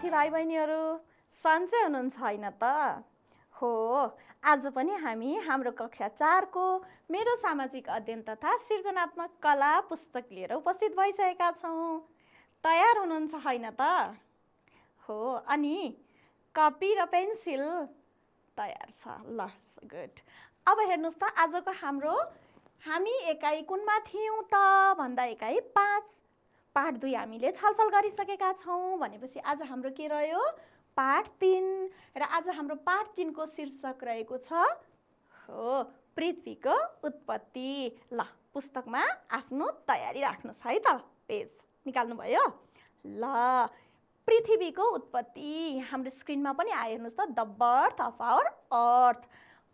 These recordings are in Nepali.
साथी भाइ बहिनीहरू सन्चै हुनुहुन्छ हैन त? हो, आज पनि हामी हाम्रो कक्षा 4 को मेरो सामाजिक अध्ययन तथा सृजनात्मक कला पुस्तक लिएर उपस्थित भइसकेका छौँ। तयार हुनुहुन्छ हैन त? हो, अनि कपी र पेन्सिल तयार छ। ल, गुड। अब हेर्नुस् त आजको हामी एकाइ कुनमा थियौँ त भन्दा एकाइ 5 पाठ 2 हामीले छलफल गरिसकेका छौँ भनेपछि आज हाम्रो के रह्यो? पाठ 3 र आज हाम्रो पाठ 3 को शीर्षक रहेको छ हो पृथ्वीको उत्पत्ति। ल, पुस्तकमा आफ्नो तयारी राख्नुस् है त। पेज निकाल्नु भयो? ल, पृथ्वीको उत्पत्ति हाम्रो स्क्रिनमा पनि आयो हेर्नुस् त। The birth of our earth.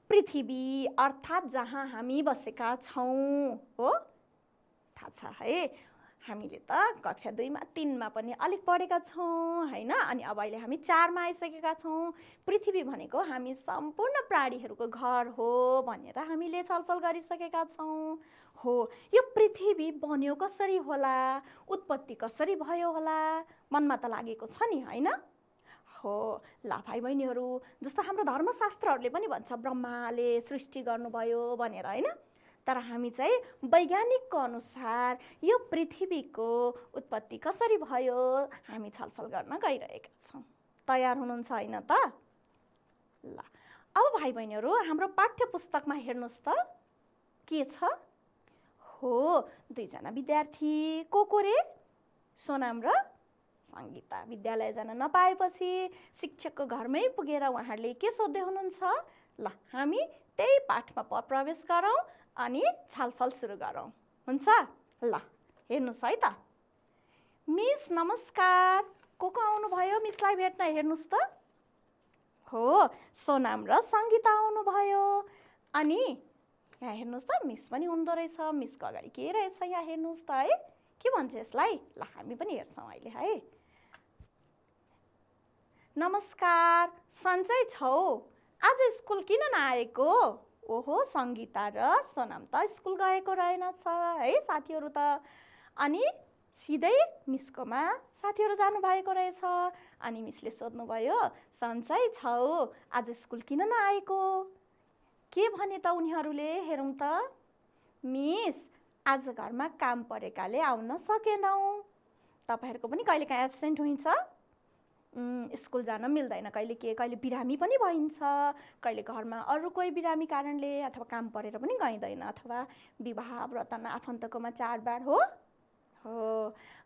पृथ्वी अर्थात् जहाँ हामी बसेका छौँ हो। थाहा छ है, हामीले त कक्षा 2 मा 3 मा पनि अलिक पढेका छौँ हैन। अनि अब अहिले हामी 4 मा आइसकेका छौँ। पृथ्वी भनेको हामी सम्पूर्ण प्राणीहरूको घर हो भनेर हामीले छलफल गरिसकेका छौँ। हो, यो पृथ्वी बन्यो कसरी होला? उत्पत्ति कसरी भयो होला? मनमा त लागेको छ नि हैन? हो, ल भाइ बहिनीहरू, जस्तो हाम्रो धर्मशास्त्रहरूले पनि भन्छ ब्रह्माले सृष्टि गर्नुभयो भनेर हैन। तर हामी चाहिँ वैज्ञानिकको अनुसार यो पृथ्वीको उत्पत्ति कसरी भयो हामी छलफल गर्न गइरहेका छौँ। तयार हुनुहुन्छ हैन त? ल, अब भाइ बहिनीहरू हाम्रो पाठ्य पुस्तकमा हेर्नुस् त के छ? हो, 2 जना विद्यार्थी को रे? सोनाम र सङ्गीता विद्यालय जान नपाएपछि शिक्षकको घरमै पुगेर उहाँहरूले के सोध्दै हुनुहुन्छ? ल, हामी त्यही पाठमा प्रवेश गरौँ अनि छलफल सुरु गरौँ। हुन्छ? ल, हेर्नुस् है त। मिस नमस्कार। को आउनुभयो मिसलाई भेट्न? हेर्नुस् त। हो, सोनाम र सङ्गीता आउनुभयो। अनि यहाँ हेर्नुस् त, मिस पनि हुँदो रहेछ। मिसको अगाडि के रहेछ यहाँ हेर्नुस् त है। के भन्छ यसलाई? ल, हामी पनि हेर्छौँ अहिले है। नमस्कार, सन्चै छौ? आज स्कुल किन नआएको? ओहो, सङ्गीता र सोनाम त स्कुल गएको रहेनछ है साथीहरू त। अनि सिधै मिसकोमा साथीहरू जानुभएको रहेछ। अनि मिसले सोध्नुभयो, सन्चै छौ? आज स्कुल किन नआएको? के भने त उनीहरूले? हेरौँ त। मिस, आज घरमा काम परेकाले आउन सकेनौँ। तपाईँहरूको पनि कहिलेकाहीँ एब्सेन्ट हुन्छ? स्कुल जान मिल्दैन, कहिले बिरामी पनि भइन्छ, कहिले घरमा अरू कोही बिरामी कारणले अथवा काम परेर पनि गइँदैन, अथवा विवाह व्रतमा आफन्तकोमा चाडबाड हो।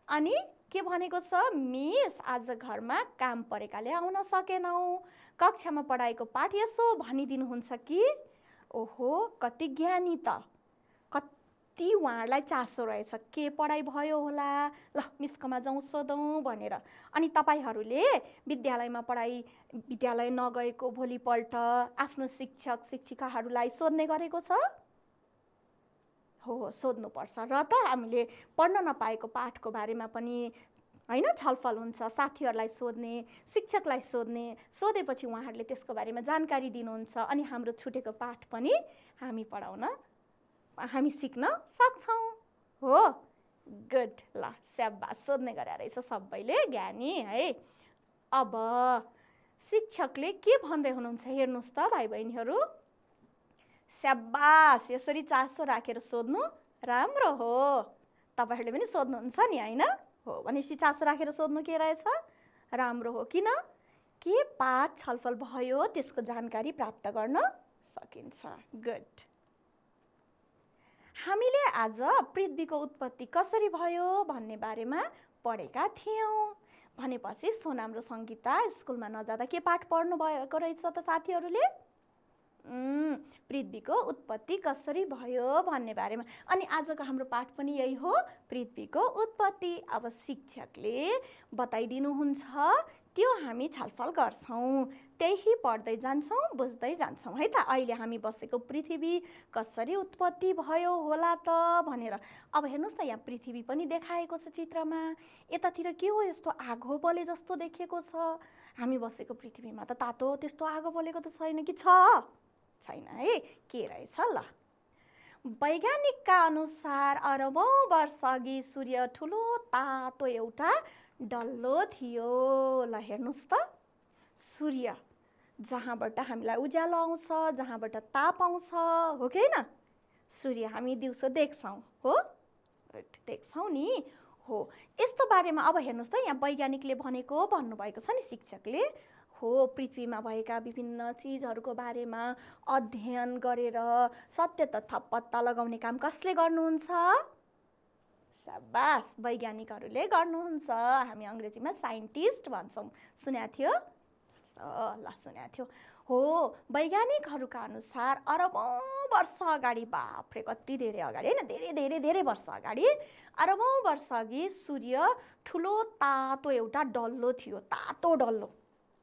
अनि के भनेको छ? मिस, आज घरमा काम परेकाले आउन सकेनौँ। कक्षामा पढाएको पाठ यसो भनिदिनुहुन्छ कि? ओहो, कति ज्ञानी त। कति उहाँहरूलाई चासो रहेछ के पढाइ भयो होला। ल, मिसकोमा जाउँ सोधौँ भनेर। अनि तपाईँहरूले विद्यालय नगएको भोलिपल्ट आफ्नो शिक्षक शिक्षिकाहरूलाई सोध्ने गरेको छ? हो, सोध्नुपर्छ। र त हामीले पढ्न नपाएको पाठको बारेमा पनि हैन छलफल हुन्छ। साथीहरूलाई सोध्ने, शिक्षकलाई सोध्ने, सोधेपछि उहाँहरूले त्यसको बारेमा जानकारी दिनुहुन्छ। अनि हाम्रो छुटेको पाठ पनि हामी सिक्न सक्छौँ। हो, गुड। ल, स्याबास, सोध्ने गरे रहेछ सबैले, ज्ञानी है। अब शिक्षकले के भन्दै हुनुहुन्छ हेर्नुस् त भाइ बहिनीहरू। स्याबास, यसरी चासो राखेर सोध्नु राम्रो हो। तपाईँहरूले पनि सोध्नुहुन्छ नि हैन? हो, भनेपछि चासो राखेर सोध्नु के रहेछ? राम्रो हो। किन? के पाठ छलफल भयो त्यसको जानकारी प्राप्त गर्न सकिन्छ। गुड। हामीले आज पृथ्वीको उत्पत्ति कसरी भयो भन्ने बारेमा पढेका थियौँ। भनेपछि सोनाम र सङ्गीता स्कुलमा नजाँदा के पाठ पढ्नु भएको रहेछ त साथीहरूले? पृथ्वीको उत्पत्ति कसरी भयो भन्ने बारेमा। अनि आजको हाम्रो पाठ पनि यही हो, पृथ्वीको उत्पत्ति। अब शिक्षकले बताइदिनुहुन्छ, त्यो हामी छलफल गर्छौँ, त्यही पढ्दै जान्छौँ, बुझ्दै जान्छौँ है त। अहिले हामी बसेको पृथ्वी कसरी उत्पत्ति भयो होला त भनेर। अब हेर्नुस् त, यहाँ पृथ्वी पनि देखाएको छ चित्रमा। यतातिर के हो? यस्तो आगो बले जस्तो देखेको छ। हामी बसेको पृथ्वीमा त तातो त्यस्तो आगो बलेको त छैन कि? छैन है। के रहेछ? ल, वैज्ञानिकका अनुसार अरबौं वर्ष अघि सूर्य ठुलो तातो एउटा डल्लो थियो। ल हेर्नुहोस् त, सूर्य जहाँबाट हामीलाई उज्यालो आउँछ, जहाँबाट ताप आउँछ, हो कि होइन? सूर्य हामी दिउँसो देख्छौँ, हो, देख्छौँ नि, हो। यस्तो बारेमा अब हेर्नुहोस् त, यहाँ वैज्ञानिकले भनेको भन्नुभएको छ नि शिक्षकले, हो, पृथ्वीमा भएका विभिन्न चिजहरूको बारेमा अध्ययन गरेर सत्य तथ्य पत्ता लगाउने काम कसले गर्नुहुन्छ? शाबास, वैज्ञानिकहरूले गर्नुहुन्छ। हामी अङ्ग्रेजीमा साइन्टिस्ट भन्छौँ। सुनेको थियो? ल सुनेको थियो, हो। वैज्ञानिकहरूका अनुसार अरबौँ वर्ष अगाडि, बाफ्रे कति धेरै अगाडि होइन, धेरै धेरै धेरै वर्ष अगाडि, अरबौँ वर्ष अघि सूर्य ठुलो तातो एउटा डल्लो थियो, तातो डल्लो।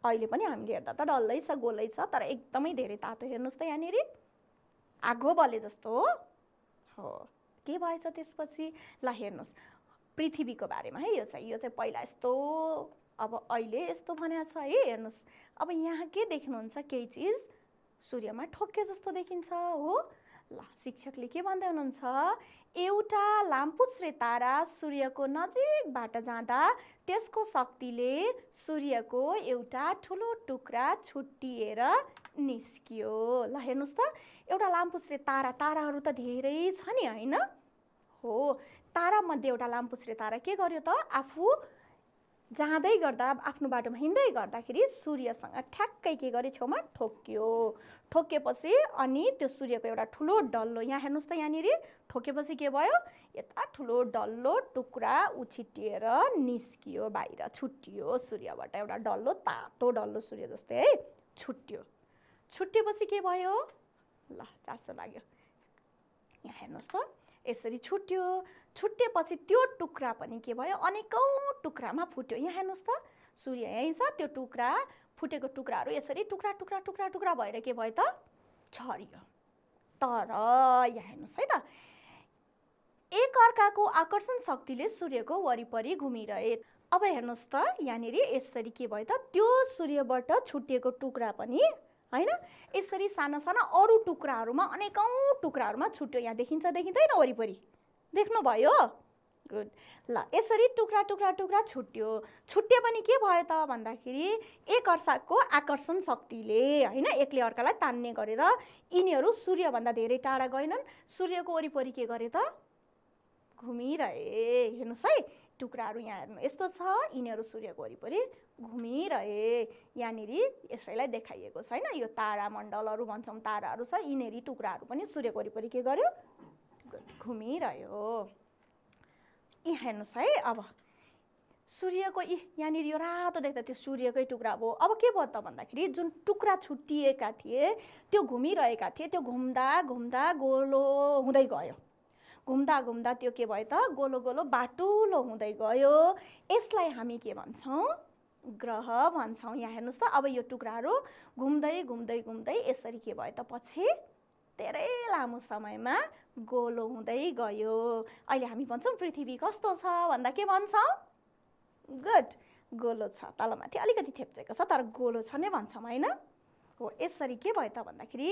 अहिले पनि हामीले हेर्दा त डल्लै छ, गोलै छ, तर एकदमै धेरै तातो। हेर्नुहोस् त यहाँनिर आगो बले जस्तो, हो। के भएछ त्यसपछि? ल हेर्नुहोस् पृथ्वीको बारेमा है, यो चाहिँ पहिला यस्तो, अब अहिले यस्तो भनेको छ है। हेर्नुहोस् अब यहाँ के देख्नुहुन्छ? केही चिज सूर्यमा ठोक्के जस्तो देखिन्छ, हो। ल शिक्षकले के भन्दै हुनुहुन्छ? एउटा लामपुच्छ्रे तारा सूर्यको नजिकबाट जाँदा त्यसको शक्तिले सूर्यको एउटा ठुलो टुक्रा छुट्टिएर निस्कियो। ल हेर्नुहोस् त, एउटा लामपुच्छ्रे तारा, ताराहरू त धेरै छ नि, होइन? हो, तारामध्ये एउटा लामपुच्छ्रे तारा के गर्यो त? आफू जाँदै गर्दा, आफ्नो बाटोमा हिँड्दै गर्दाखेरि सूर्यसँग ठ्याक्कै के गर्यो? छेउमा ठोक्यो। ठोकेपछि अनि त्यो सूर्यको एउटा ठुलो डल्लो, यहाँ हेर्नुहोस् त, यहाँनिर ठोकेपछि के भयो? यता ठुलो डल्लो टुक्रा उछिटिएर निस्कियो, बाहिर छुट्टियो सूर्यबाट। एउटा डल्लो, तातो डल्लो सूर्य जस्तै है, छुट्टियो। छुट्टिएपछि के भयो? ल चासो लाग्यो, यहाँ हेर्नुहोस् त, यसरी छुट्यो। छुट्टिएपछि त्यो टुक्रा पनि के भयो? अनेकौँ टुक्रामा फुट्यो। यहाँ हेर्नुहोस् त, सूर्य यहीँ छ, त्यो टुक्रा, फुटेको टुक्राहरू यसरी टुक्रा टुक्रा टुक्रा टुक्रा भएर के भयो त? छरियो। तर यहाँ हेर्नुहोस् है त, एक अर्काको आकर्षण शक्तिले सूर्यको वरिपरि घुमिरहे। अब हेर्नुहोस् त, यहाँनिर यसरी के भयो त? त्यो सूर्यबाट छुट्टिएको टुक्रा पनि होइन, यसरी साना साना अरू टुक्राहरूमा, अनेकौँ टुक्राहरूमा छुट्यो। यहाँ देखिन्छ, देखिँदैन? वरिपरि देख्नुभयो? गुड। ल यसरी टुक्रा टुक्रा टुक्रा छुट्यो। छुट्टिए पनि के भयो त भन्दाखेरि एक अर्काको आकर्षण शक्तिले, होइन, एकले अर्कालाई तान्ने गरेर यिनीहरू सूर्यभन्दा धेरै टाढा गएनन्, सूर्यको वरिपरि के गरे त? घुमिरहे। हेर्नुहोस् है, टुक्राहरू यहाँ हेर्नु यस्तो छ, यिनीहरू सूर्यको वरिपरि घुमिरहे। यहाँनिर यसैलाई देखाइएको छ होइन, यो तारामण्डलहरू भन्छौँ, ताराहरू छ, यिनीहरू टुक्राहरू पनि सूर्यको वरिपरि के गर्यो? घुमिरह्यो। यहाँ हेर्नुहोस् है, अब सूर्यको यहाँनिर यो रातो देख्दा त्यो सूर्यकै टुक्रा भयो। अब के भयो त भन्दाखेरि जुन टुक्रा छुट्टिएका थिए, त्यो घुमिरहेका थिए, त्यो घुम्दा घुम्दा गोलो हुँदै गयो। घुम्दा घुम्दा त्यो के भयो त? गोलो गोलो बाटुलो हुँदै गयो। यसलाई हामी के भन्छौँ? ग्रह भन्छौँ। यहाँ हेर्नुहोस् त, अब यो टुक्राहरू घुम्दै घुम्दै घुम्दै यसरी के भयो त? पछि धेरै लामो समयमा गोलो हुँदै गयो। अहिले हामी भन्छौँ पृथ्वी कस्तो छ भन्दा के भन्छौँ? गुड, गोलो छ, तलमाथि अलिकति थेप्चेको छ, तर गोलो छ नै भन्छौँ, होइन? हो, यसरी के भयो त भन्दाखेरि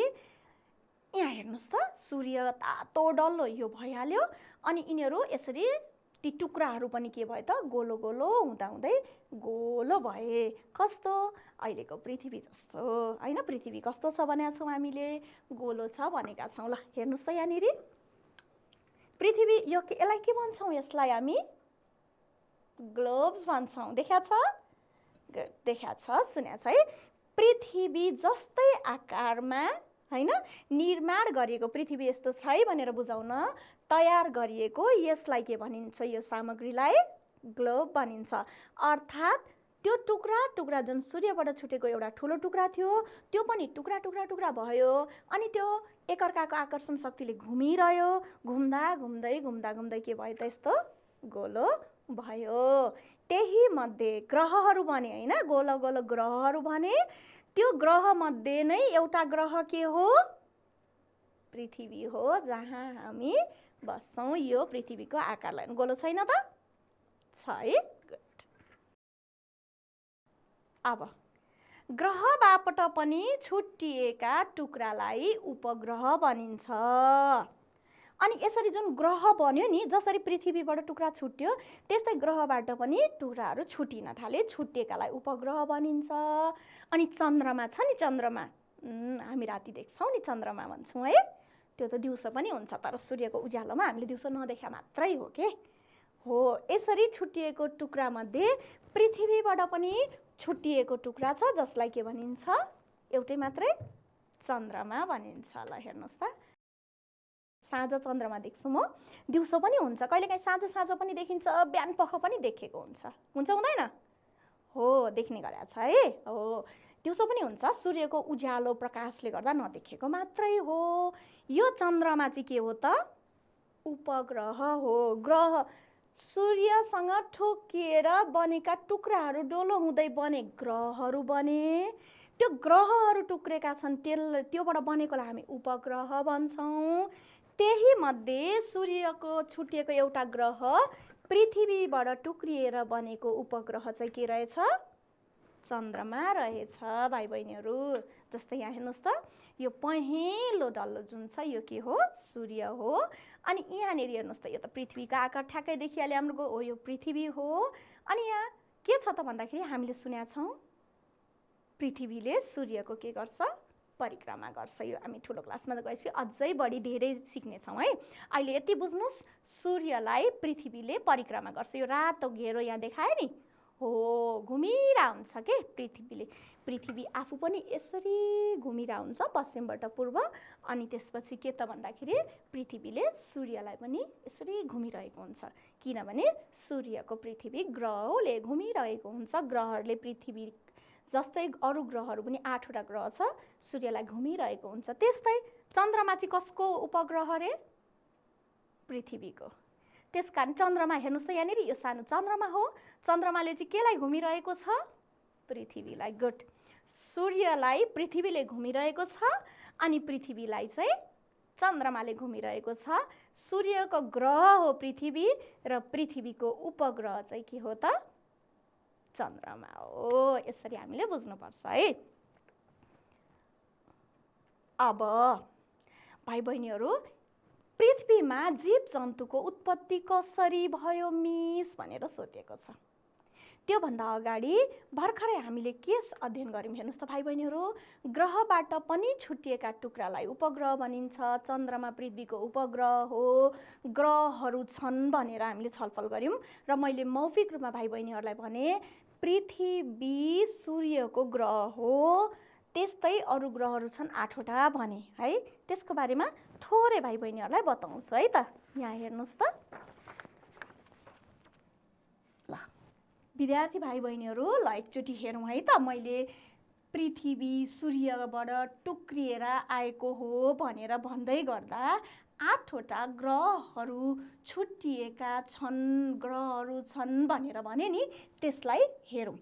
यहाँ हेर्नुहोस् त, सूर्य तातो डल्लो यो भइहाल्यो, अनि यिनीहरू यसरी ती टुक्राहरू पनि के भयो त? गोलो गोलो हुँदा हुँदै गोलो भए। कस्तो? अहिलेको पृथ्वी जस्तो, होइन? पृथ्वी कस्तो छ भनेका छौँ हामीले? गोलो छ भनेका छौँ। ल हेर्नुहोस् त, यहाँनिर पृथ्वी, यो यसलाई के भन्छौँ? यसलाई हामी ग्लोब्स भन्छौँ। देखा छ? देखा छ, सुन्या छ है? पृथ्वी जस्तै आकारमा, होइन, निर्माण गरिएको, पृथ्वी यस्तो छ है भनेर बुझाउन तयार गरिएको यसलाई के भनिन्छ? यो सामग्रीलाई ग्लोब भनिन्छ। अर्थात् त्यो टुक्रा टुक्रा जुन सूर्यबाट छुटेको एउटा ठुलो टुक्रा थियो, त्यो पनि टुक्रा टुक्रा टुक्रा भयो, अनि त्यो एकअर्काको आकर्षण शक्तिले घुमिरह्यो। घुम्दा घुम्दै घुम्दा घुम्दै के भयो त? यस्तो गोलो भयो। त्यही मध्ये ग्रहहरू बने, होइन? गोलो गोलो ग्रहहरू बने। त्यो ग्रह मध्ये नै एउटा ग्रह के हो? पृथ्वी हो, जहाँ हामी बस्छौँ। यो पृथ्वीको आकारलाई गोलो छैन त? छ है। गुड। अब ग्रहबाट पनि छुट्टिएका टुक्रालाई उपग्रह भनिन्छ। अनि यसरी जुन ग्रह बन्यो नि, जसरी पृथ्वीबाट टुक्रा छुट्यो त्यस्तै ग्रहबाट पनि टुक्राहरू छुटिन थाले, छुटिएकालाई उपग्रह भनिन्छ। अनि चन्द्रमा छ नि, चन्द्रमा हामी राति देख्छौँ नि चन्द्रमा भन्छौँ है, त्यो त दिउँसो पनि हुन्छ, तर सूर्यको उज्यालोमा हामीले दिउँसो नदेखा मात्रै हो के हो। यसरी छुटिएको टुक्रामध्ये पृथ्वीबाट पनि छुटिएको टुक्रा छ, जसलाई के भनिन्छ, एउटै मात्रै चन्द्रमा भनिन्छ। ल हेर्नुहोस् त, साँझ चन्द्रमा देख्छु म, दिउँसो पनि हुन्छ, कहिलेकाहीँ साँझ साँझ पनि देखिन्छ, बिहान पख पनि देखेको हुन्छ हुँदैन हो, देख्ने गरेको छ है हो। दिउँसो पनि हुन्छ, सूर्यको उज्यालो प्रकाशले गर्दा नदेखेको मात्रै हो। यो चन्द्रमा चाहिँ के हो त, उपग्रह हो। ग्रह सूर्यसँग ठोकिएर बनेका टुक्राहरू डोलो हुँदै बने ग्रहहरू बने, त्यो ग्रहहरू टुक्रेका छन्, त्योबाट बनेकोलाई हामी उपग्रह भन्छौँ। त्यही मध्ये सूर्यको छुटिएको एउटा ग्रह पृथ्वीबाट टुक्रिएर बनेको उपग्रह चाहिँ के रहेछ, चन्द्रमा रहेछ भाइ बहिनीहरू। जस्तै यहाँ हेर्नुहोस् त, यो पहेँलो डल्लो जुन छ यो के हो, सूर्य हो। अनि यहाँनिर हेर्नुहोस् त, यो त पृथ्वीको आकार ठ्याक्कै देखिहाल्यो हाम्रो हो, यो पृथ्वी हो। अनि यहाँ के छ त भन्दाखेरि हामीले सुनेका छौँ पृथ्वीले सूर्यको के गर्छ, परिक्रमा गर्छ। यो हामी ठुलो क्लासमा गएपछि अझै बढी धेरै सिक्नेछौँ है। अहिले यति बुझ्नुहोस्, सूर्यलाई पृथ्वीले परिक्रमा गर्छ। यो रातो घेरो यहाँ देखायो नि हो, घुमिरा हुन्छ के पृथ्वीले, पृथ्वी आफू पनि यसरी घुमिरा हुन्छ पश्चिमबाट पूर्व। अनि त्यसपछि के त भन्दाखेरि पृथ्वीले सूर्यलाई पनि यसरी घुमिरहेको हुन्छ, किनभने सूर्यको पृथ्वी ग्रहले घुमिरहेको हुन्छ। ग्रहहरूले पृथ्वी जस्तै अरू ग्रहहरू पनि 8वटा ग्रह छ, सूर्यलाई घुमिरहेको हुन्छ। त्यस्तै चन्द्रमा चाहिँ कसको उपग्रह रे, पृथ्वीको। त्यसकारण चन्द्रमा हेर्नुहोस् त, यहाँनिर यो सानो चन्द्रमा हो, चन्द्रमाले चाहिँ केलाई घुमिरहेको छ, पृथ्वीलाई। गुड, सूर्यलाई पृथ्वीले घुमिरहेको छ, अनि पृथ्वीलाई चाहिँ चन्द्रमाले घुमिरहेको छ। सूर्यको ग्रह हो पृथ्वी, र पृथ्वीको उपग्रह चाहिँ के हो त, चन्द्रमा हो। यसरी हामीले बुझ्नुपर्छ है। अब भाइ बहिनीहरू, पृथ्वीमा जीव जन्तुको उत्पत्ति कसरी भयो मिस भनेर सोधेको छ। त्योभन्दा अगाडि भर्खरै हामीले के अध्ययन गऱ्यौँ हेर्नुहोस् त भाइ बहिनीहरू, ग्रहबाट पनि छुटिएका टुक्रालाई उपग्रह भनिन्छ। चन्द्रमा पृथ्वीको उपग्रह हो, ग्रहहरू छन् भनेर हामीले छलफल गऱ्यौँ। र मैले मौखिक रूपमा भाइ बहिनीहरूलाई भने पृथ्वी सूर्यको ग्रह हो, त्यस्तै अरू ग्रहहरू छन् 8वटा भने है। त्यसको बारेमा थोरै भाइ बहिनीहरूलाई बताउँछु है त। यहाँ हेर्नुहोस् त, ल विद्यार्थी भाइ बहिनीहरू, ल एकचोटि हेरौँ है त। मैले पृथ्वी सूर्यबाट टुक्रिएर आएको हो भनेर भन्दै गर्दा 8वटा ग्रहहरू छुटिएका छन्, ग्रहहरू छन् भनेर भने नि, त्यसलाई हेरौँ।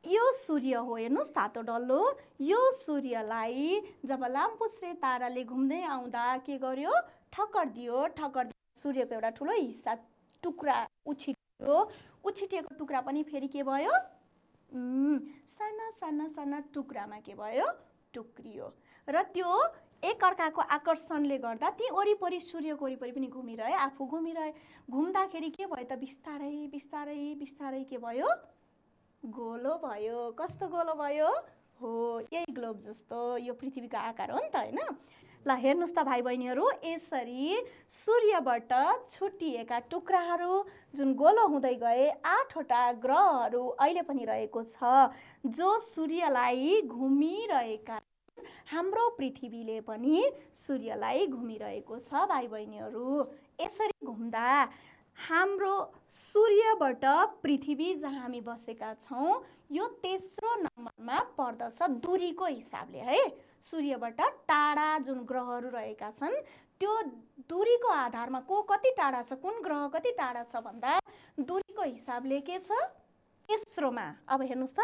यो सूर्य हो, हेर्नुहोस् तातो डल्लो। यो सूर्यलाई जब लामपुच्छ्रे ताराले घुम्दै आउँदा के गर्यो, ठक्कर दियो। ठक्कर सूर्यको एउटा ठुलो हिस्सा टुक्रा उछिट्यो, उछिटिएको टुक्रा पनि फेरि के भयो, साना साना साना टुक्रामा के भयो, टुक्रियो। र त्यो एकअर्काको आकर्षणले गर्दा ती वरिपरि, सूर्यको वरिपरि पनि घुमिरहे, आफू घुमिरहे। घुम्दाखेरि के भयो त, बिस्तारै बिस्तारै बिस्तारै के भयो, गोलो भयो। कस्तो गोलो भयो हो, यही ग्लोब जस्तो, यो पृथ्वीको आकार हो नि त हैन। ल हेर्नुहोस् त भाइ बहिनीहरू, यसरी सूर्यबाट छुटिएका टुक्राहरू जुन गोलो हुँदै गए 8वटा ग्रहहरू अहिले पनि रहेको छ, जो सूर्यलाई घुमिरहेका। हाम्रो पृथ्वीले पनि सूर्यलाई घुमिरहेको छ भाइ बहिनीहरू। यसरी घुम्दा हाम्रो सूर्यबाट पृथ्वी जहाँ हामी बसेका छौँ, यो तेस्रो नम्बरमा पर्दछ दूरीको हिसाबले है। सूर्यबाट टाढा जुन ग्रहहरू रहेका छन्, त्यो दूरीको आधारमा को कति टाढा छ, कुन ग्रह कति टाढा छ भन्दा दूरीको हिसाबले के छ, तेस्रोमा। अब हेर्नुहोस् त,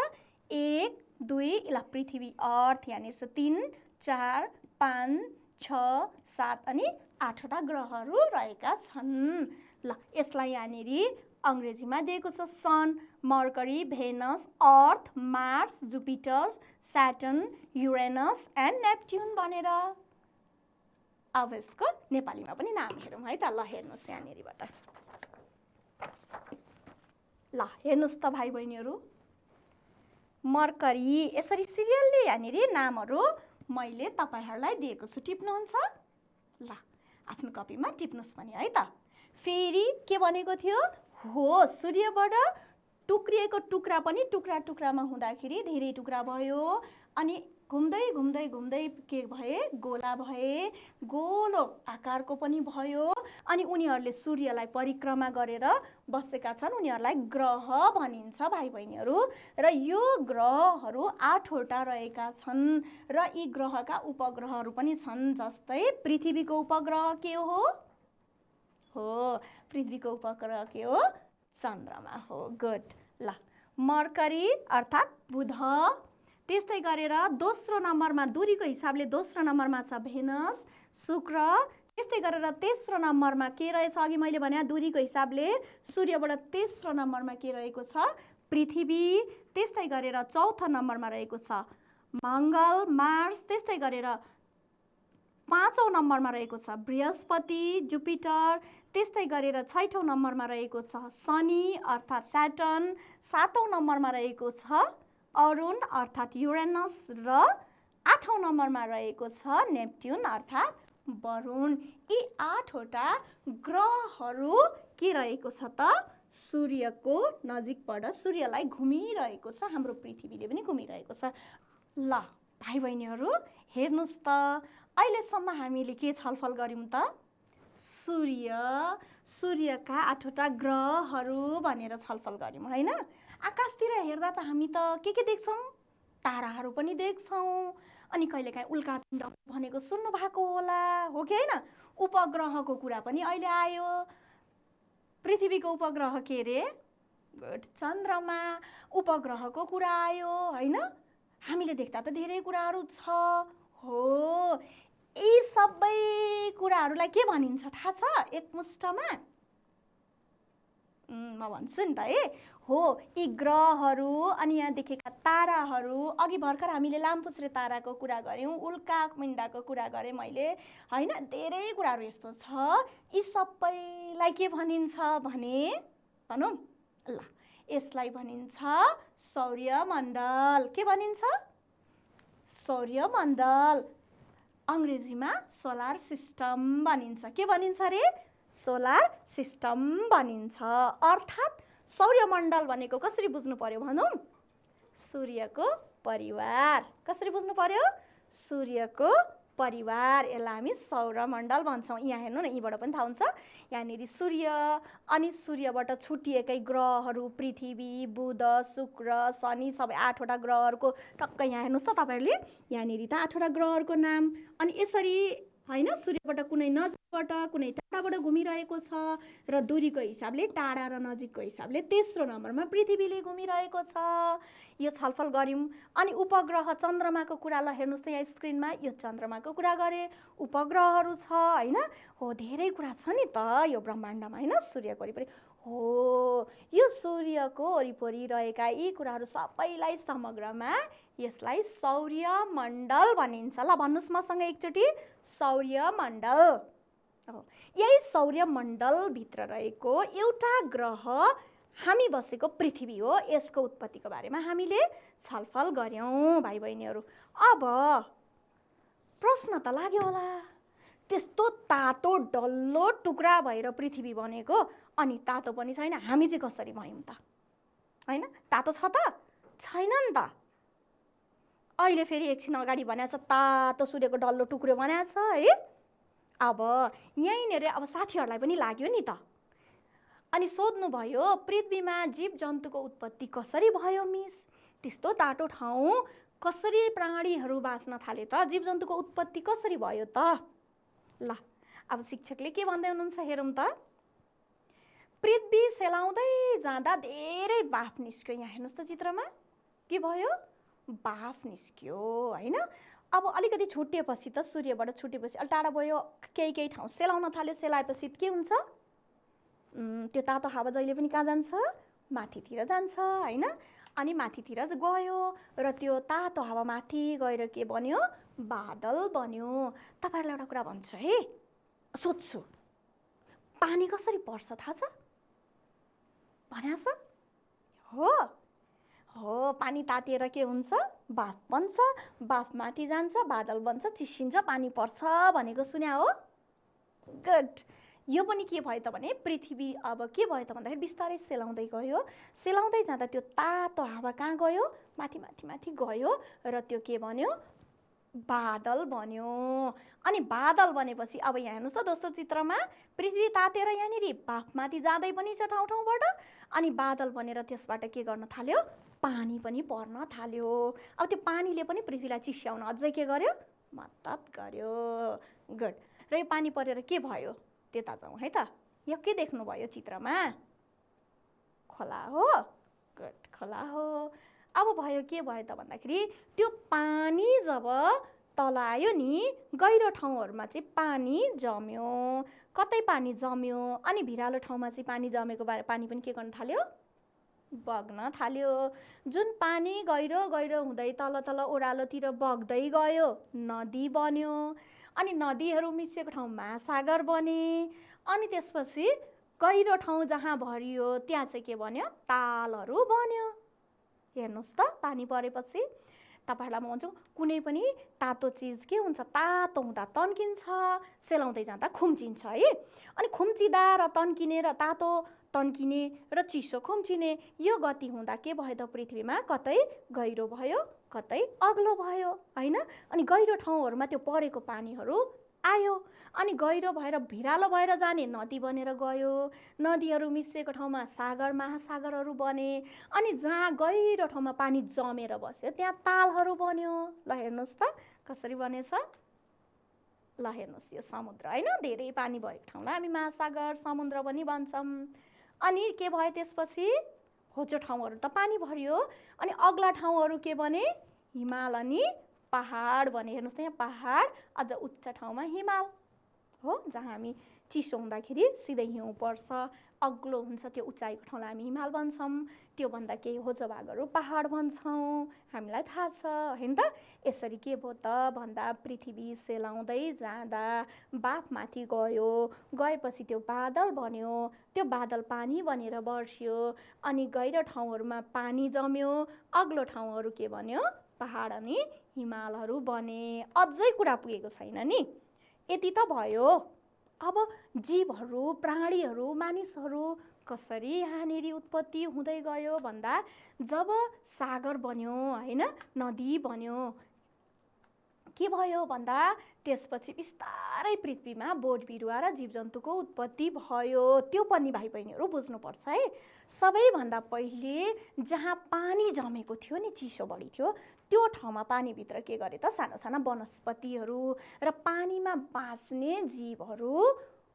1 2, ल पृथ्वी अर्थ यहाँनिर छ 3 4 5 6 7 अनि 8वटा ग्रहहरू रहेका छन्। ल यसलाई यहाँनिर अङ्ग्रेजीमा दिएको छ sun, Mercury, Venus, Earth, Mars, Jupiter, Saturn, Uranus and Neptune भनेर। अब यसको नेपालीमा पनि नाम हेरौँ है त। ल हेर्नुहोस् यहाँनिरबाट। ल हेर्नुहोस् त भाइ बहिनीहरू, मर्करी यसरी सिरियलले यहाँनिर नामहरू मैले तपाईँहरूलाई दिएको छु। टिप्नुहुन्छ? ल आफ्नो कपीमा टिप्नुहोस् पनि है त। फेरि के भनेको थियो? हो, सूर्यबाट टुक्रिएको टुक्रा पनि टुक्रा टुक्रामा हुँदाखेरि धेरै टुक्रा भयो अनि घुम्दै घुम्दै घुम्दै के भए? गोला भए, गोलो आकारको पनि भयो अनि उनीहरूले सूर्यलाई परिक्रमा गरेर बसेका छन्। उनीहरूलाई ग्रह भनिन्छ भाइ बहिनीहरू। र यो ग्रहहरू 8वटा रहेका छन् र यी ग्रहका उपग्रहहरू पनि छन्। जस्तै पृथ्वीको उपग्रह के हो? हो, पृथ्वीको उपग्रह के हो? चन्द्रमा हो। गुड। ल मर्करी अर्थात् बुध। त्यस्तै गरेर दोस्रो नम्बरमा दूरीको हिसाबले दोस्रो नम्बरमा छ भेनस, शुक्र। त्यस्तै गरेर तेस्रो नम्बरमा के रहेछ? अघि मैले भने दूरीको हिसाबले सूर्यबाट तेस्रो नम्बरमा के रहेको छ? पृथ्वी। त्यस्तै गरेर चौथो नम्बरमा रहेको छ मङ्गल, मार्स। त्यस्तै गरेर 5औं नम्बरमा रहेको छ बृहस्पति, जुपिटर। त्यस्तै गरेर 6औं नम्बरमा रहेको छ शनि अर्थात् स्याटर्न। 7औं नम्बरमा रहेको छ अरुण अर्थात् युरेनस र 8औं नम्बरमा रहेको छ नेप्ट्युन अर्थात् वरुण। यी 8वटा ग्रहहरू के रहेको छ त? सूर्यको नजिकबाट सूर्यलाई घुमिरहेको छ। हाम्रो पृथ्वीले पनि घुमिरहेको छ। ल भाइ बहिनीहरू हेर्नुहोस् त, अहिलेसम्म हामीले के छलफल गर्यौँ त? सूर्यका 8वटा ग्रहहरू भनेर छलफल गर्यौँ होइन। आकाशतिर हेर्दा त हामी त के देख्छौँ? ताराहरू पनि देख्छौँ अनि कहिलेकाहीँ उल्का पिण्ड भनेको सुन्नु भएको होला, हो कि होइन? उपग्रहको कुरा पनि अहिले आयो। पृथ्वीको उपग्रह के रे? गुड, चन्द्रमा। उपग्रहको कुरा आयो होइन। हामीले देख्दा त धेरै कुराहरू छ। हो, यी सबै कुराहरूलाई के भनिन्छ थाहा छ एकमुष्टमा? म भन्छु नि त है। हो, यी ग्रहहरू अनि यहाँ देखेका ताराहरू, अघि भर्खर हामीले लामपुच्छ्रे ताराको कुरा गऱ्यौँ, उल्का पिण्डको कुरा गरेँ मैले होइन। धेरै कुराहरू यस्तो छ। यी सबैलाई के भनिन्छ भने भनौँ? ल यसलाई भनिन्छ सौर्यमण्डल। के भनिन्छ? सौर्यमण्डल। अङ्ग्रेजीमा सोलर सिस्टम भनिन्छ। के भनिन्छ रे? सोलर सिस्टम भनिन्छ। अर्थात् सौर्यमण्डल भनेको कसरी बुझ्नु पर्यो भनौँ? सूर्यको परिवार। कसरी बुझ्नु पर्यो? सूर्यको परिवार। यसलाई हामी सौरमण्डल भन्छौँ। यहाँ हेर्नु न, यहीँबाट पनि थाहा हुन्छ। यहाँनिर सूर्य अनि सूर्यबाट छुटिएकै ग्रहहरू पृथ्वी, बुध, शुक्र, शनि सबै 8वटा ग्रहहरूको टक्कै यहाँ हेर्नुहोस् त तपाईँहरूले। यहाँनिर त 8वटा ग्रहहरूको नाम। अनि यसरी होइन, सूर्यबाट कुनै नजिकबाट कुनै टाढाबाट घुमिरहेको छ र दूरीको हिसाबले टाढा र नजिकको हिसाबले तेस्रो नम्बरमा पृथ्वीले घुमिरहेको छ। यो छलफल गऱ्यौँ। अनि उपग्रह चन्द्रमाको कुरा ल हेर्नुहोस् त यहाँ स्क्रिनमा। यो चन्द्रमाको कुरा गरेँ, उपग्रहहरू छ होइन। हो, धेरै कुरा छ नि त यो ब्रह्माण्डमा होइन, सूर्यको वरिपरि। हो, यो सूर्यको वरिपरि रहेका यी कुराहरू सबैलाई समग्रमा यसलाई सौर्यमण्डल भनिन्छ। ल भन्नुहोस् मसँग एकचोटि, सौर्यमण्डल। यही सौर्यमण्डलभित्र रहेको एउटा ग्रह हामी बसेको पृथ्वी हो। यसको उत्पत्तिको बारेमा हामीले छलफल गऱ्यौँ भाइ बहिनीहरू। अब प्रश्न त लाग्यो होला, त्यस्तो तातो डल्लो टुक्रा भएर पृथ्वी बनेको अनि तातो पनि छैन, हामी चाहिँ कसरी भयौँ त? होइन, तातो छ त? छैन नि त। अहिले फेरि एकछिन अगाडि भनेको छ तातो सूर्यको डल्लो टुक्रो बनाएको छ है। अब यहीँनिर अब साथीहरूलाई पनि लाग्यो नि त। अनि सोध्नुभयो पृथ्वीमा जीव जन्तुको उत्पत्ति कसरी भयो मिस? त्यस्तो तातो ठाउँ कसरी प्राणीहरू बाँच्न थाले त? जीव जन्तुको उत्पत्ति कसरी भयो त? ल अब शिक्षकले के भन्दै हुनुहुन्छ हेरौँ त। पृथ्वी सेलाउँदै जाँदा धेरै बाफ निस्क्यो। यहाँ हेर्नुहोस् त चित्रमा के भयो? बाफ निस्क्यो होइन। अब अलिकति छुट्टिएपछि त सूर्यबाट छुट्टिएपछि अलि टाढा भयो, केही ठाउँ सेलाउन थाल्यो। सेलाएपछि के हुन्छ? त्यो तातो हावा जहिले पनि कहाँ जान्छ? माथितिर जान्छ होइन। अनि माथितिर गयो र त्यो तातो हावा माथि गएर के बन्यो? बादल बन्यो। तपाईहरुलाई एउटा कुरा भन्छु है, सोध्छु, पानी कसरी पर्छ थाहा छ? भन्याछ? हो हो, पानी तातिएर के हुन्छ? बाफ बन्छ, बाफ माथि जान्छ, बादल बन्छ, चिसिन्छ, पानी पर्छ भनेको सुन्या हो? गुड। यो पनि के भयो त भने पृथ्वी अब के भयो त भन्दाखेरि बिस्तारै सेलाउँदै गयो। सेलाउँदै जाँदा त्यो तातो हावा कहाँ गयो? माथि माथि माथि गयो र त्यो के बन्यो? बादल बन्यो। अनि बादल बनेपछि अब यहाँ हेर्नुस् त दोस्रो चित्रमा पृथ्वी तातेर यहाँनिर बाफमाथि जाँदै पनि छ ठाउँ ठाउँबाट, अनि बादल बनेर त्यसबाट के गर्न थाल्यो? पानी पनि पर्न थाल्यो। अब त्यो पानीले पनि पृथ्वीलाई चिस्याउन अझै के गर्यो? मद्दत गर्यो। गुड। र यो पानी परेर के भयो? त्यता जाउँ है त। यो के देख्नुभयो चित्रमा? खोला हो। गुड, खोला हो। अब भयो के भयो त भन्दाखेरि त्यो पानी जब तल आयो नि, गहिरो ठाउँहरुमा चाहिँ पानी जम्यो। कतै पानी जम्यो अनि भिरालो ठाउँमा चाहिँ पानी जमेको पानी पनि के गर्न थाल्यो? बग्न थाल्यो। जुन पानी गहिरो गहिरो हुँदै तल तल ओह्रालोतिर बग्दै गयो, नदी बन्यो। अनि नदीहरू मिसिएको ठाउँ महासागर बने। अनि त्यसपछि गहिरो ठाउँ जहाँ भरियो त्यहाँ चाहिँ के बन्यो? तालहरू बन्यो। हेर्नुस् त, पानी परेपछि तपाईहरुलाई म भन्छु कुनै पनि तातो चिज के हुन्छ? तातो हुँदा तन्किन्छ, सेलाउँदै जाँदा खुम्चिन्छ है। अनि खुम्चिँदा र तन्किने र तातो तन्किने र चिसो खुम्चिने यो गति हुँदा के भयो त पृथ्वीमा? कतै गहिरो भयो, कतै अग्लो भयो हैन? अनि गहिरो ठाउँहरुमा त्यो परेको पानीहरू आयो। अनि गहिरो भएर भिरालो भएर जाने नदी बनेर गयो। नदीहरू मिसिएको ठाउँमा सागर महासागरहरू बने। अनि जहाँ गहिरो ठाउँमा पानी जमेर बस्यो त्यहाँ तालहरू बन्यो। ल हेर्नुस् त कसरी बनेछ? ल हेर्नुस्, यो समुद्र हैन, धेरै पानी भएको ठाउँलाई हामी महासागर समुद्र पनि भन्छौँ। अनि के भयो त्यसपछि? होचो ठाउँहरू त पानी भर्यो। अनि अग्ला ठाउँहरू के बने? हिमाल अनि पहाड बने। हेर्नुस् त, यहाँ पहाड, अझ उच्च ठाउँमा हिमाल हो, जहाँ हामी चिसो हुँदाखेरि सिधै हिउँ पर्छ। अग्लो हुन्छ त्यो उचाइको ठाउँलाई हामी हिमाल भन्छौँ। त्योभन्दा केही होचो भागहरू पहाड भन्छौँ। हामीलाई थाहा छ हैन त? यसरी के भयो त भन्दा पृथ्वी सेलाउँदै जाँदा बाफमाथि गयो, गएपछि त्यो बादल बन्यो। त्यो बादल पानी बनेर बर्स्यो। अनि गहिरो ठाउँहरूमा पानी जम्यो, अग्लो ठाउँहरू के बन्यो? पहाड अनि हिमालहरू बने। अझै कुरा पुगेको छैन नि, यति त भयो। अब जीवहरू, प्राणीहरू, मानिसहरू कसरी यहाँनिर उत्पत्ति हुँदै गयो भन्दा जब सागर बन्यो हैन, नदी बन्यो, के भयो भन्दा त्यसपछि बिस्तारै पृथ्वीमा बोट बिरुवा र जीवजन्तुको उत्पत्ति भयो। त्यो पनि भाइ बहिनीहरू बुझ्नुपर्छ है। सबैभन्दा पहिले जहाँ पानी जमेको थियो नि, चिसो बढी थियो, त्यो ठाउँमा पानीभित्र के गरे त? साना साना वनस्पतिहरू र पानीमा बाँच्ने जीवहरू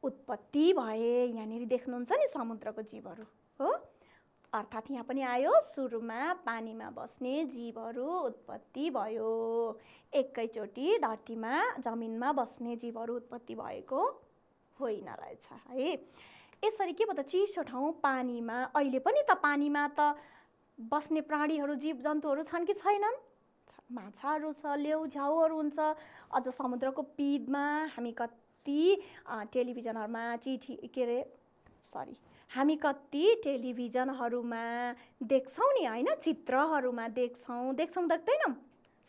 उत्पत्ति भए। यहाँनिर देख्नुहुन्छ नि समुद्रको जीवहरू हो। अर्थात् यहाँ पनि आयो, सुरुमा पानीमा बस्ने जीवहरू उत्पत्ति भयो। एकैचोटि धरतीमा जमिनमा बस्ने जीवहरू उत्पत्ति भएको होइन रहेछ है। यसरी के भयो त? चिसो ठाउँ पानीमा, अहिले पनि त पानीमा त बस्ने प्राणीहरू, जीव जन्तुहरू छन् कि छैनन्? माछाहरू छ, लेउझाउहरू हुन्छ। अझ समुद्रको पिँधमा हामी कति टेलिभिजनहरूमा हामी कति टेलिभिजनहरूमा देख्छौँ नि हैन, चित्रहरूमा देख्छौँ देख्दैनौँ?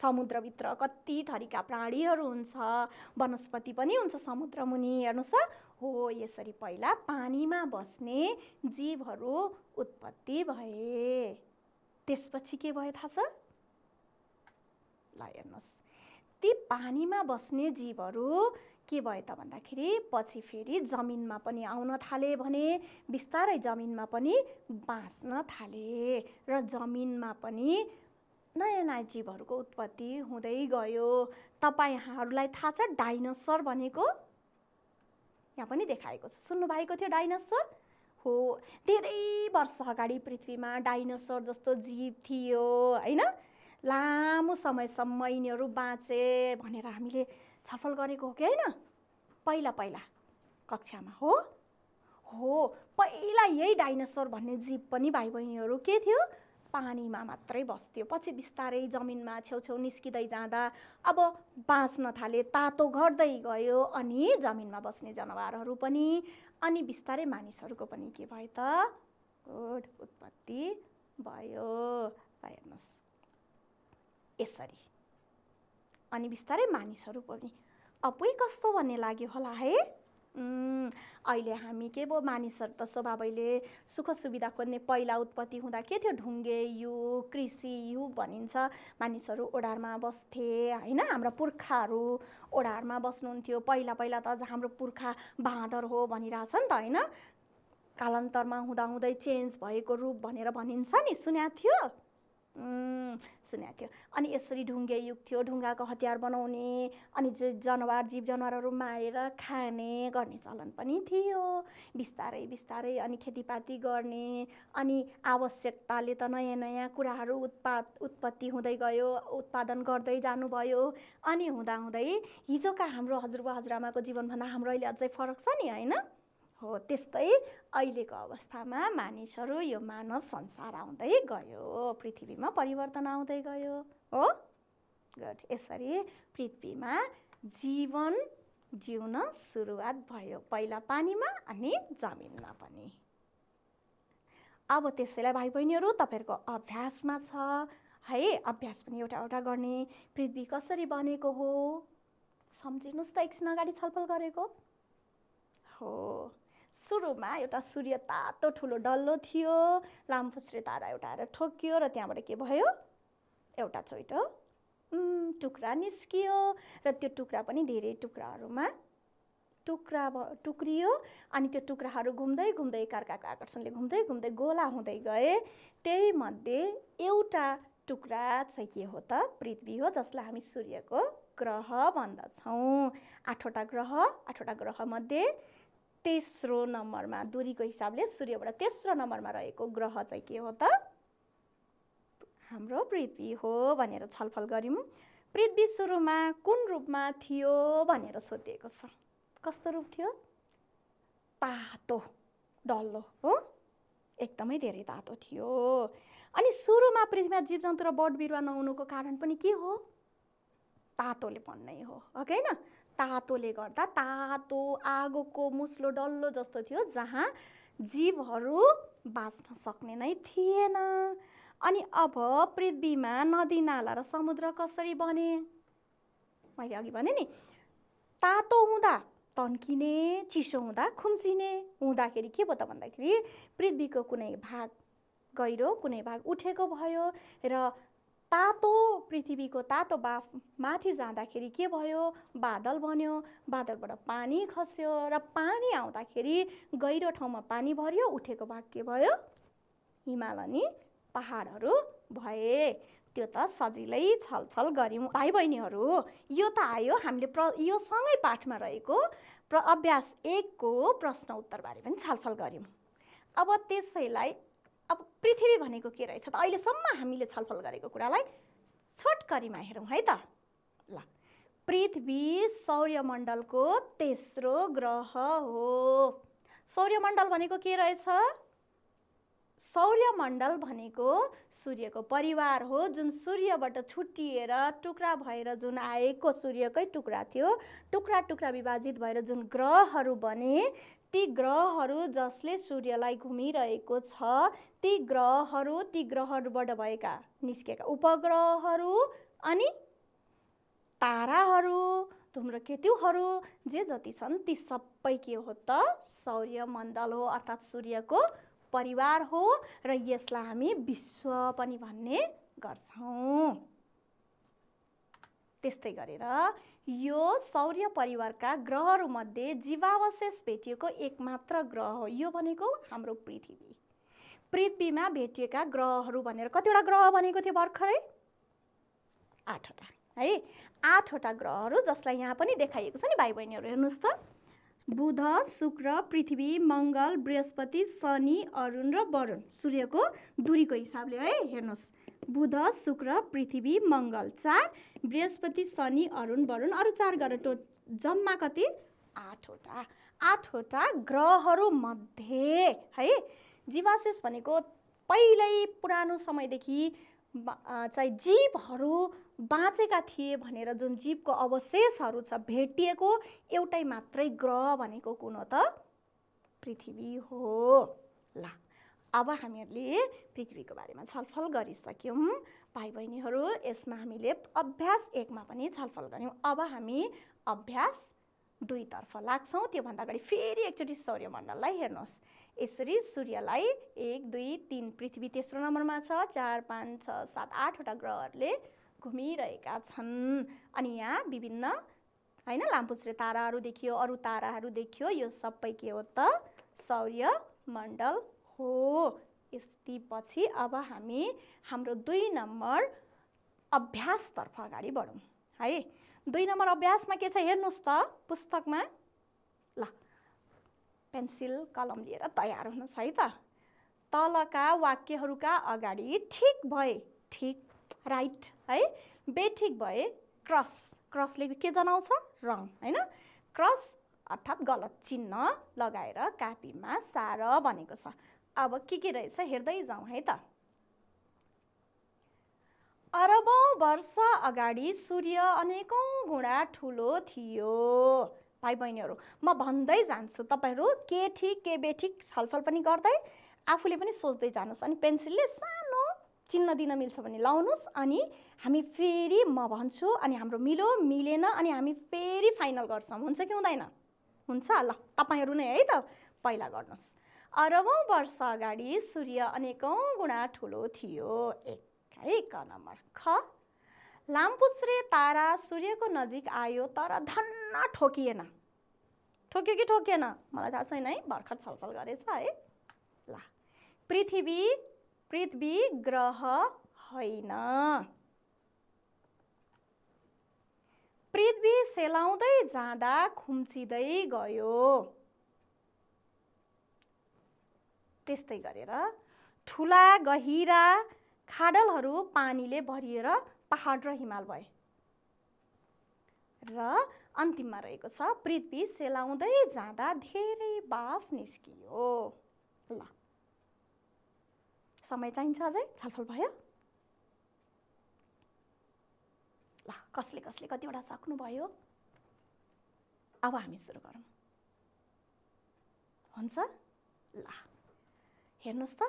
समुद्रभित्र कति थरीका प्राणीहरू हुन्छ, वनस्पति पनि हुन्छ समुद्र मुनि। हेर्नुस् त, हो यसरी पहिला पानीमा बस्ने जीवहरू उत्पत्ति भए। त्यसपछि के भयो थाहा छ? ल हेर्नुस्, ती पानीमा बस्ने जीवहरू के भयो त भन्दाखेरि पछि फेरि जमिनमा पनि आउन थाले भने बिस्तारै जमिनमा पनि बाँच्न थाले र जमिनमा पनि नयाँ नयाँ जीवहरूको उत्पत्ति हुँदै गयो। तपाईहरुलाई थाहा छ डाइनोसर भनेको? यहाँ पनि देखाएको छ, सुन्नु भएको थियो डाइनोसर? हो, धेरै वर्ष अगाडि पृथ्वीमा डाइनोसर जस्तो जीव थियो हैन। लामो समयसम्म यिनीहरू बाँचे भनेर हामीले छलफल गरेको हो कि हैन? पहिला पहिला कक्षामा हो हो, पहिला यही डाइनोसर भन्ने जीव पनि भाइ बहिनीहरू के थियो? पानीमा मात्रै बस्थ्यो। पछि बिस्तारै जमिनमा छेउछेउ निस्किँदै जाँदा अब बाँच्न थाले, तातो घट्दै गयो, अनि जमिनमा बस्ने जनावरहरू पनि, अनि बिस्तारै मानिसहरूको पनि के भयो त, गुड उत्पत्ति भयो। हेर्नुहोस् यसरी, अनि बिस्तारै मानिसहरू पनि अपुई कस्तो भन्ने लाग्यो होला है। अहिले हामी के भयो, मानिसहरू त स्वभावैले सुख सुविधा खोज्ने। पहिला उत्पत्ति हुँदा के थियो, ढुङ्गे युग, कृषि युग भनिन्छ। मानिसहरू ओडारमा बस्थे होइन, हाम्रा पुर्खाहरू ओडारमा बस्नुहुन्थ्यो। पहिला पहिला त अझ हाम्रो पुर्खा बाँदर हो भनिरहेछ नि त होइन। कालान्तरमा हुँदाहुँदै चेन्ज भएको रूप भनेर भनिन्छ नि, सुनेको थियो? सुनेको थियो। अनि यसरी ढुङ्गे युग थियो, ढुङ्गाको हतियार बनाउने, अनि जनावर जीव जनावरहरू मारेर खाने गर्ने चलन पनि थियो। बिस्तारै बिस्तारै अनि खेतीपाती गर्ने, अनि आवश्यकताले त नयाँ नयाँ कुराहरू उत्पत्ति हुँदै गयो, उत्पादन गर्दै जानुभयो। अनि हुँदाहुँदै हिजोका हाम्रो हजुरबा हजुरआमाको जीवनभन्दा हाम्रो अहिले अझै फरक छ नि होइन। हो त्यस्तै अहिलेको अवस्थामा मानिसहरू, यो मानव संसार आउँदै गयो, पृथ्वीमा परिवर्तन आउँदै गयो हो। गुड। यसरी पृथ्वीमा जीवन जिउन सुरुवात भयो, पहिला पानीमा अनि जमिनमा पनि। अब त्यसैलाई भाइ बहिनीहरू तपाईँहरूको अभ्यासमा छ है, अभ्यास पनि एउटा एउटा गर्ने। पृथ्वी कसरी बनेको हो सम्झिनुहोस् त, एकछिन अगाडि छलफल गरेको हो। सुरुमा एउटा सूर्य तातो ठुलो डल्लो थियो, लामखुट्टे तारा एउटा आएर ठोक्कियो र त्यहाँबाट के भयो, एउटा छोइटो टुक्रा निस्कियो, र त्यो टुक्रा पनि धेरै टुक्राहरूमा टुक्रियो। अनि त्यो टुक्राहरू घुम्दै घुम्दै एकाअर्काको आकर्षणले घुम्दै घुम्दै गोला हुँदै गए। त्यही मध्ये एउटा टुक्रा चाहिँ के हो त, पृथ्वी हो, जसलाई हामी सूर्यको ग्रह भन्दछौँ। 8वटा ग्रह, 8वटा ग्रहमध्ये तेस्रो नम्बरमा, दूरीको हिसाबले सूर्यबाट तेस्रो नम्बरमा रहेको ग्रह चाहिँ के हो त, हाम्रो पृथ्वी हो भनेर छलफल गऱ्यौँ। पृथ्वी सुरुमा कुन रूपमा थियो भनेर सोधिएको छ। कस्तो रूप थियो? तातो डल्लो हो, एकदमै धेरै तातो थियो। अनि सुरुमा पृथ्वीमा जीवजन्तु र बोट बिरुवा नहुनुको कारण पनि के हो, तातोले भन्नै हो कि होइन। तातोले गर्दा तातो आगोको मुस्लो डल्लो जस्तो थियो, जहाँ जीवहरू बाँच्न सक्ने नै थिएन। अनि अब पृथ्वीमा नदी नाला र समुद्र कसरी बने, मैले अघि भने नि, तातो हुँदा तन्किने, चिसो हुँदा खुम्चिने हुँदाखेरि के भयो त भन्दाखेरि पृथ्वीको कुनै भाग गहिरो, कुनै भाग उठेको भयो, र तातो पृथ्वीको तातो बाफ माथि जाँदाखेरि के भयो, बादल बन्यो, बादलबाट पानी खस्यो, र पानी आउँदाखेरि गहिरो ठाउँमा पानी भर्यो, उठेको भाग के भयो, हिमाल अनि पहाडहरू भए। त्यो त सजिलै छलफल गऱ्यौँ भाइ बहिनीहरू। यो त आयो हामीले यो सँगै पाठमा रहेको अभ्यास 1 को प्रश्न उत्तरबारे पनि छलफल गऱ्यौँ। अब त्यसैलाई अब पृथ्वी भनेको के रहेछ त, अहिलेसम्म हामीले छलफल गरेको कुरालाई छोटकरीमा हेरौँ है त। ल, पृथ्वी सौर्यमण्डलको तेस्रो ग्रह हो। सौर्यमण्डल भनेको के रहेछ, सौर्यमण्डल भनेको सूर्यको परिवार हो, जुन सूर्यबाट छुट्टिएर टुक्रा भएर जुन आएको सूर्यकै टुक्रा थियो। टुक्रा टुक्रा विभाजित भएर जुन ग्रहहरू बने, ती ग्रहहरू जसले सूर्यलाई घुमिरहेको छ, ती ग्रहहरूबाट भएका निस्केका उपग्रहहरू अनि ताराहरू, धूम्रकेतुहरू जे जति छन्, ती सबै के हो त, सौर्यमण्डल हो, अर्थात् सूर्यको परिवार हो। र यसलाई हामी विश्व पनि भन्ने गर्छौँ। त्यस्तै गरेर यो सौर्य परिवारका ग्रहहरूमध्ये जीवावशेष भेटिएको एकमात्र ग्रह हो, यो भनेको हाम्रो पृथ्वी। पृथ्वीमा भेटिएका ग्रहहरू भनेर कतिवटा ग्रह भनेको थियो भर्खरै, 8वटा है। 8वटा ग्रहहरू जसलाई यहाँ पनि देखाइएको छ नि भाइ बहिनीहरू, हेर्नुहोस् त, बुध, शुक्र, पृथ्वी, मङ्गल, बृहस्पति, शनि, अरुण र वरुण। सूर्यको दूरीको हिसाबले है, हेर्नुहोस्, बुध, शुक्र, पृथ्वी, मङ्गल 4, बृहस्पति, शनि, अरुण, वरुण, अरू 4 गरेर जम्मा कति, 8वटा ग्रहहरू मध्ये है। जीवावशेष भनेको पहिल्यै पुरानो समयदेखि चाहिँ जीवहरू बाँचेका थिए भनेर जुन जीवको अवशेषहरू छ भेटिएको एउटै मात्रै ग्रह भनेको कुन हो त? पृथ्वी हो। ल अब हामीहरूले पृथ्वीको बारेमा छलफल गरिसक्यौँ। भाइ बहिनीहरू, यसमा हामीले अभ्यास 1 मा पनि छलफल गऱ्यौँ। अब हामी अभ्यास 2 तर्फ लाग्छौँ। त्योभन्दा अगाडि फेरि एकचोटि सौर्यमण्डललाई हेर्नुहोस्। यसरी सूर्यलाई 1 2 3 पृथ्वी तेस्रो नम्बरमा छ, 4 5 6 7 8वटा ग्रहहरूले घुमिरहेका छन्। अनि यहाँ विभिन्न हैन लामपुच्छ्रे ताराहरू देखियो, अरू ताराहरू देखियो। यो सबै के हो त? सौर्यमण्डल हो। यसपछि अब हामी हाम्रो 2 नम्बर अभ्यासतर्फ अगाडि बढौँ है। 2 नम्बर अभ्यासमा के छ हेर्नुहोस् त पुस्तकमा। ल पेन्सिल कलम लिएर तयार हुनुहोस् है त। तलका वाक्यहरूका अगाडि ठिक भए ठिक राइट है, बेठिक भए क्रस। क्रसले के जनाउँछ? रङ हैन। क्रस अर्थात् गलत चिन्ह लगाएर कापीमा सार भनेको छ। अब के रहेछ हेर्दै जाउँ है त। अरबौं वर्ष अगाडि सूर्य अनेकौं गुणा ठुलो थियो। भाइ बहिनीहरू, म भन्दै जान्छु, तपाईहरू के ठिक के बेठिक छलफल पनि गर्दै आफूले पनि सोच्दै जानुहोस्। अनि पेन्सिलले सानो चिन्ह दिन मिल्छ भने लाउनुहोस्। अनि हामी फेरि म भन्छु अनि हाम्रो मिल्यो मिलेन अनि हामी फेरि फाइनल गर्छौँ। हुन्छ कि हुँदैन? हुन्छ। ल तपाईहरू नै है त पहिला गर्नुहोस्। अरबौं वर्ष अगाडि सूर्य अनेकौं गुणा ठुलो थियो। 1 है क नम्बर। ख लामपुच्छ्रे तारा सूर्यको नजिक आयो तर धन्न ठोकिएन। ठोक्यो कि ठोकिएन मलाई थाहा छैन है, भर्खर छलफल गरेछ है। ल पृथ्वी ग्रह होइन। पृथ्वी सेलाउँदै जाँदा खुम्चिँदै गयो। त्यस्तै गरेर ठुला गहिरा खाडलहरू पानीले भरिएर पहाड र हिमाल भए। र अन्तिममा रहेको छ पृथ्वी सेलाउँदै जाँदा धेरै बाफ निस्कियो। ल समय चाहिन्छ अझै? छलफल भयो? ल कसले कसले कतिवटा सक्नुभयो? अब हामी सुरु गरौँ। हुन्छ? ल हेर्नुहोस् त।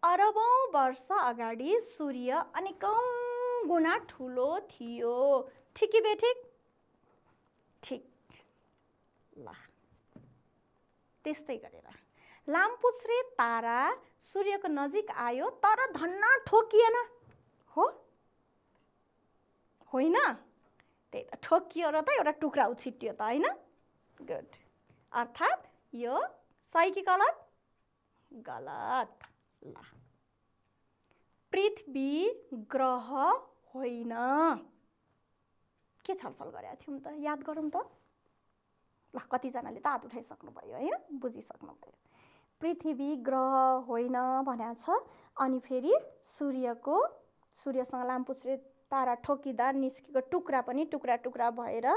अरबौं वर्ष अगाडि सूर्य अनेकौं गुणा ठुलो थियो। ठिक कि बेठिक? ठिक। ल त्यस्तै गरेर लामपुच्छ्रे तारा सूर्यको नजिक आयो तर धन्न ठोकिएन। हो? होइन? त्यही त ठोकियो र त एउटा टुक्रा उछिट्टियो त हैन? गुड। अर्थात् यो सही कि गलत? गलत। ल पृथ्वी ग्रह होइन। के छलफल गरेका थियौँ त? याद गरौँ त। ल कतिजनाले त हात उठाइसक्नु भयो हैन? बुझिसक्नु भयो। पृथ्वी ग्रह होइन भनेको छ। अनि फेरि सूर्यसँग लामपुच्छ्रे तारा ठोकिँदा निस्केको टुक्रा पनि टुक्रा टुक्रा भएर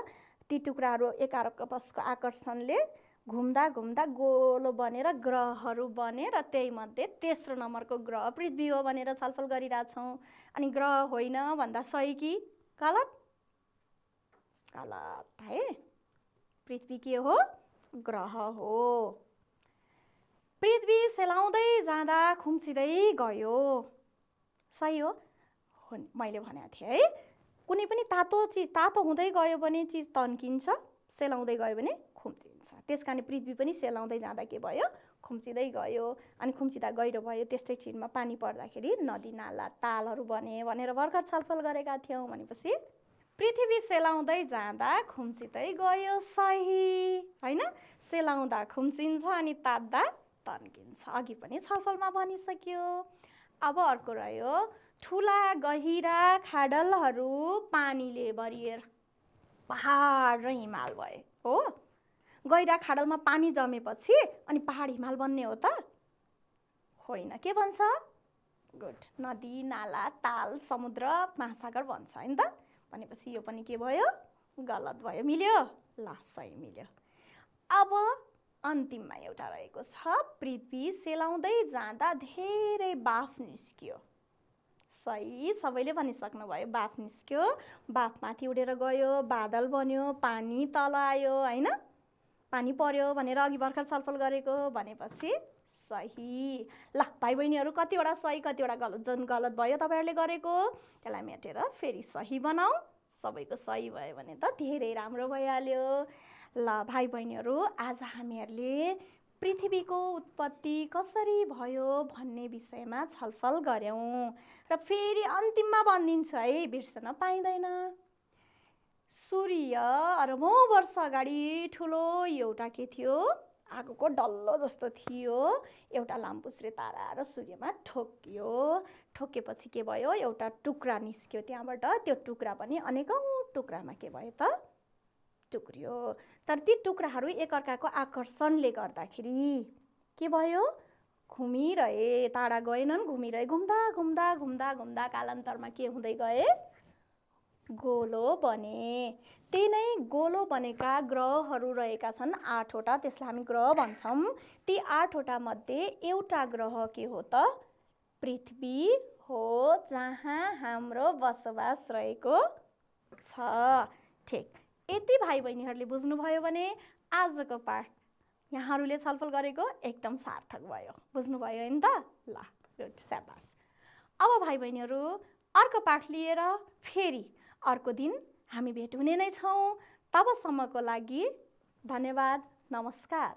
ती टुक्राहरू एकआर्कापसको आकर्षणले घुम्दा घुम्दा गोलो बनेर ग्रहहरू बने र त्यही मध्ये तेस्रो नम्बरको ग्रह पृथ्वी हो भनेर छलफल गरिरहेछौँ। अनि ग्रह होइन भन्दा सही कि गलत? गलत है। पृथ्वी के हो? ग्रह हो। पृथ्वी सेलाउँदै जाँदा खुम्चिँदै गयो। सही हो। मैले भनेको थिएँ है, कुनै पनि तातो हुँदै गयो भने चिज तन्किन्छ, सेलाउँदै गयो भने खुम्चिन्छ। त्यसकारण पृथ्वी पनि सेलाउँदै जाँदा के भयो? खुम्चिँदै गयो। अनि खुम्चिँदा गहिरो भयो। त्यस्तै चिजमा पानी पर्दाखेरि नदी नाला तालहरू बने भनेर भर्खर छलफल गरेका थियौँ। भनेपछि पृथ्वी सेलाउँदै जाँदा खुम्चिँदै गयो। सही हैन? सेलाउँदा खुम्चिन्छ अनि तात्दा तन्किन्छ। अघि पनि छलफलमा भनिसक्यो। अब अर्को रह्यो ठुला गहिरा खाडलहरू पानीले भरिएर पहाड र हिमाल भए। हो? गहिरा खाडलमा पानी जमेपछि अनि पहाड हिमाल बन्ने हो त? होइन। के बन्छ? गुड। नदी नाला ताल समुद्र महासागर बन्छ हैन त? भनेपछि यो पनि के भयो? गलत भयो। मिल्यो? ल सही मिल्यो। अब अन्तिममा एउटा रहेको छ पृथ्वी सेलाउँदै जाँदा धेरै बाफ निस्कियो। सही, सबैले भनिसक्नुभयो, बाफ निस्क्यो, बाफ माथि उडेर गयो, बादल बन्यो, पानी तल आयो हैन, पानी पर्यो भनेर अघि भर्खर छलफल गरेको भनेपछि सही। ल भाइ बहिनीहरू कतिवटा सही कतिवटा गलत, जुन गलत भयो तपाईँहरूले गरेको त्यसलाई मेटेर फेरि सही बनाऊ। सबैको सही भयो भने त धेरै राम्रो भइहाल्यो। ल भाइ बहिनीहरू आज हामीहरूले पृथ्वीको उत्पत्ति कसरी भयो भन्ने विषयमा छलफल गऱ्यौँ र फेरि अन्तिममा भनिदिन्छु है, बिर्सन पाइँदैन। सूर्य अरबौँ वर्ष अगाडि ठुलो एउटा के थियो, आगोको डल्लो जस्तो थियो, एउटा लामपुच्छ्रे तारा र सूर्यमा ठोक्कियो। ठोकेपछि के भयो, एउटा टुक्रा निस्क्यो त्यहाँबाट, त्यो टुक्रा पनि अनेकौँ टुक्रामा के भयो त टुक्रियो। तर ती टुक्राहरू एकअर्काको आकर्षणले गर्दाखेरि के भयो, घुमिरहे, टाढा गएनन्, घुमिरहे, घुम्दा घुम्दा घुम्दा घुम्दा कालान्तरमा के हुँदै गए, गोलो बने। त्यही नै गोलो बनेका ग्रहहरू रहेका छन् 8वटा, त्यसलाई हामी ग्रह भन्छौँ। ती 8वटा मध्ये एउटा ग्रह के हो त, पृथ्वी हो, जहाँ हाम्रो बसोबास रहेको छ। ठिक, यति भाइ बहिनीहरूले बुझ्नुभयो भने आजको पाठ यहाँहरूले छलफल गरेको एकदम सार्थक भयो, बुझ्नुभयो नि त। ल गुड, शाबास। अब भाइ बहिनीहरू अर्को पाठ लिएर फेरि अर्को दिन हामी भेट हुने नै छौँ। तबसम्मको लागि धन्यवाद, नमस्कार।